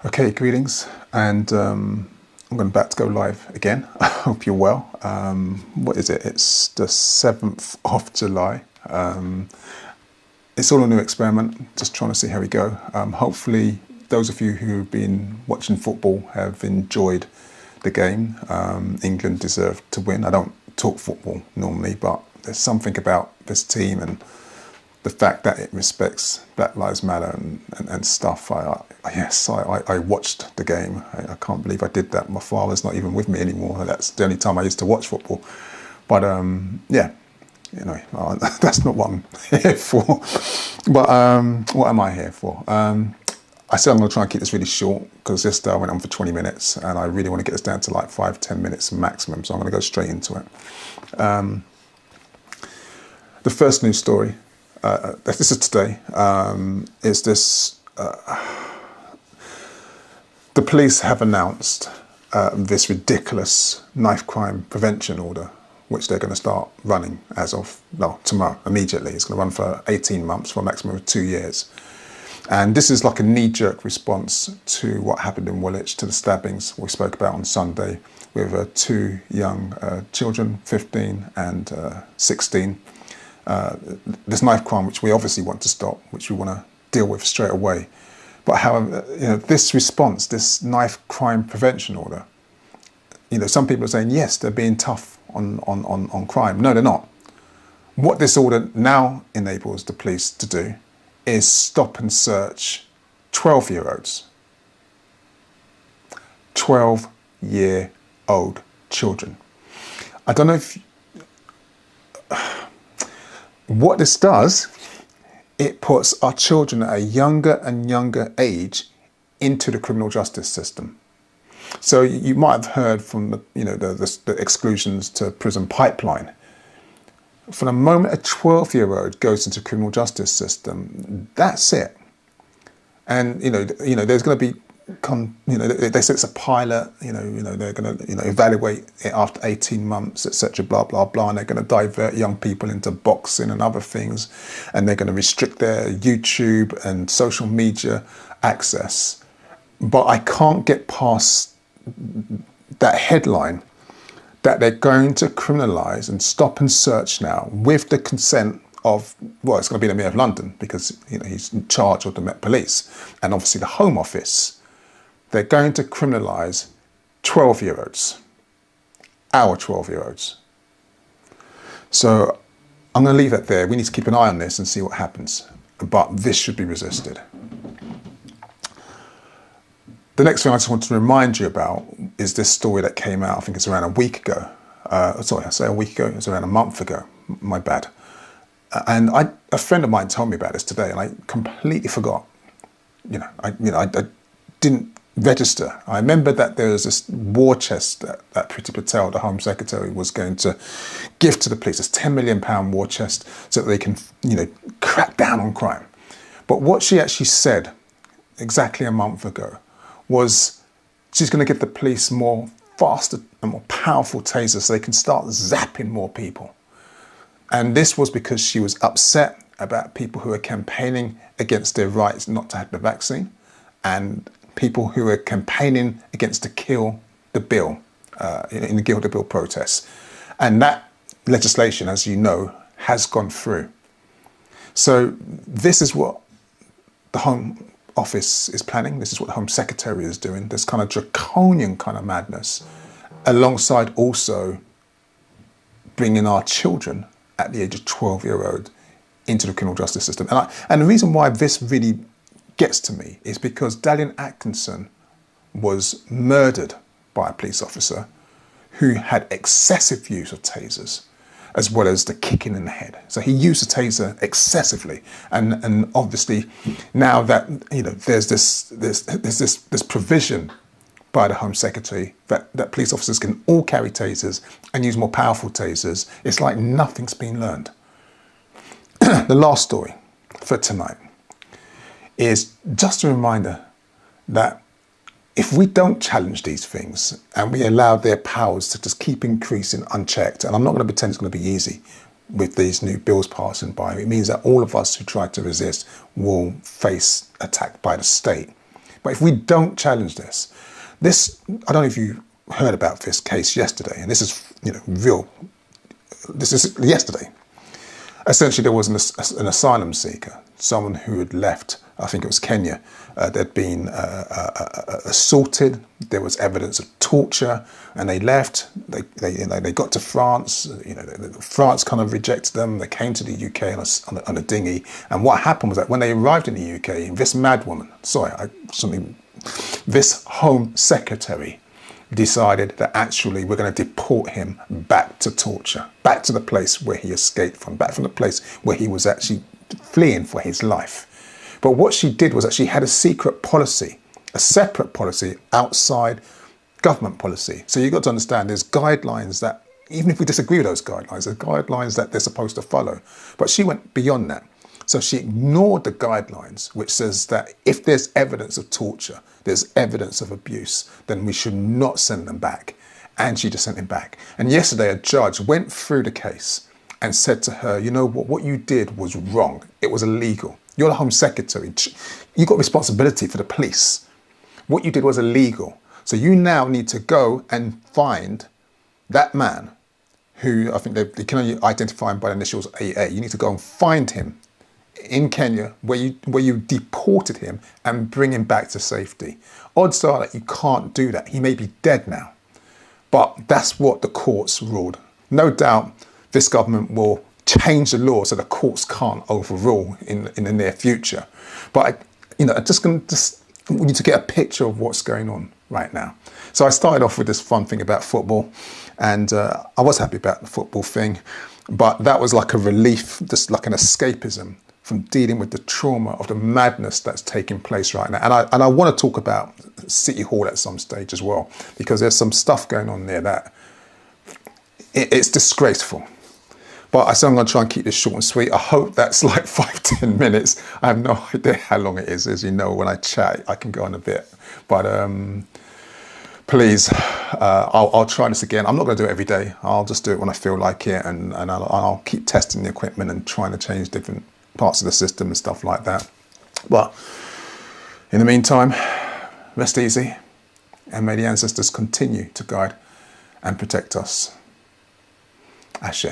Okay, greetings, and I'm about to go live again. I hope you're well. What is it? It's the 7th of July. It's all a new experiment, just trying to see how we go. Hopefully, those of you who've been watching football have enjoyed the game. England deserved to win. I don't talk football normally, but there's something about this team and the fact that it respects Black Lives Matter and stuff. I watched the game. I can't believe I did that. My father's not even with me anymore. That's the only time I used to watch football. But yeah, you know, that's not what I'm here for. But what am I here for? I said I'm going to try and keep this really short because yesterday I went on for 20 minutes and I really want to get this down to like 5-10 minutes maximum. So I'm going to go straight into it. The first news story. This is today, is this, the police have announced this ridiculous knife crime prevention order, which they're going to start running as of, tomorrow, immediately. It's going to run for 18 months for a maximum of 2 years. And this is like a knee-jerk response to what happened in Woolwich, to the stabbings we spoke about on Sunday with two young children, 15 and 16. This knife crime, which we obviously want to stop, which we want to deal with straight away. But however, this response, this knife crime prevention order, some people are saying, yes, they're being tough on crime. No, they're not. What this order now enables the police to do is stop and search 12-year-olds. 12-year-old children. I don't know if... What this does, it puts our children at a younger and younger age into the criminal justice system. So you might have heard from the exclusions to prison pipeline. From the moment a 12-year-old goes into the criminal justice system, that's it. And there's going to be they say it's a pilot, they're going to evaluate it after 18 months, etc., blah, blah, blah, and they're going to divert young people into boxing and other things, and they're going to restrict their YouTube and social media access. But I can't get past that headline that they're going to criminalise and stop and search now with the consent of, well, it's going to be the Mayor of London because he's in charge of the Met Police and obviously the Home Office. They're going to criminalise 12-year-olds, our 12-year-olds. So I'm going to leave that there. We need to keep an eye on this and see what happens. But this should be resisted. The next thing I just want to remind you about is this story that came out, I think it's around a week ago. Sorry, I say a week ago, it was around a month ago. My bad. And a friend of mine told me about this today and I completely forgot. I didn't register. I remember that there was this war chest that Priti Patel, the Home Secretary, was going to give to the police, this £10 million war chest, so that they can, crack down on crime. But what she actually said exactly a month ago was she's going to give the police more faster and more powerful tasers so they can start zapping more people. And this was because she was upset about people who are campaigning against their rights not to have the vaccine and people who are campaigning against the Kill the Bill, in the Kill the Bill protests. And that legislation, as you know, has gone through. So this is what the Home Office is planning. This is what the Home Secretary is doing. This kind of draconian kind of madness, alongside also bringing our children at the age of 12-year-old into the criminal justice system. And the reason why this really gets to me is because Dalian Atkinson was murdered by a police officer who had excessive use of tasers, as well as the kicking in the head. So he used the taser excessively, and obviously now that there's this provision by the Home Secretary that police officers can all carry tasers and use more powerful tasers, it's like nothing's been learned. The last story for tonight is just a reminder that if we don't challenge these things and we allow their powers to just keep increasing unchecked, and I'm not going to pretend it's going to be easy with these new bills passing by, it means that all of us who try to resist will face attack by the state. But if we don't challenge this, I don't know if you heard about this case yesterday, and this is, this is yesterday. Essentially, there was an asylum seeker, someone who had left, I think it was Kenya. They'd been assaulted. There was evidence of torture, and they left. They got to France. France kind of rejected them. They came to the UK on a dinghy. And what happened was that when they arrived in the UK, this madwoman, this Home Secretary decided that actually we're going to deport him back to torture, back to the place where he escaped from, back from the place where he was actually fleeing for his life. But what she did was that she had a secret policy, a separate policy outside government policy. So you've got to understand there's guidelines that, even if we disagree with those guidelines, there's guidelines that they're supposed to follow. But she went beyond that. So she ignored the guidelines, which says that if there's evidence of torture, there's evidence of abuse, then we should not send them back. And she just sent him back. And yesterday, a judge went through the case and said to her, you know what you did was wrong. It was illegal. You're the Home Secretary. You've got responsibility for the police. What you did was illegal. So you now need to go and find that man who, I think they can only identify him by the initials AA. You need to go and find him in Kenya, where you deported him, and bring him back to safety. Odds are that you can't do that. He may be dead now, but that's what the courts ruled. No doubt this government will change the law so the courts can't overrule in the near future. But we need to get a picture of what's going on right now. So I started off with this fun thing about football, and I was happy about the football thing, but that was like a relief, just like an escapism from dealing with the trauma of the madness that's taking place right now. And I want to talk about City Hall at some stage as well, because there's some stuff going on there that it's disgraceful. But I said I'm going to try and keep this short and sweet. I hope that's like 5-10 minutes. I have no idea how long it is. As you know, when I chat, I can go on a bit. But please, I'll try this again. I'm not going to do it every day. I'll just do it when I feel like it, and I'll keep testing the equipment and trying to change different parts of the system and stuff like that. But in the meantime, rest easy, and may the ancestors continue to guide and protect us. Ashe.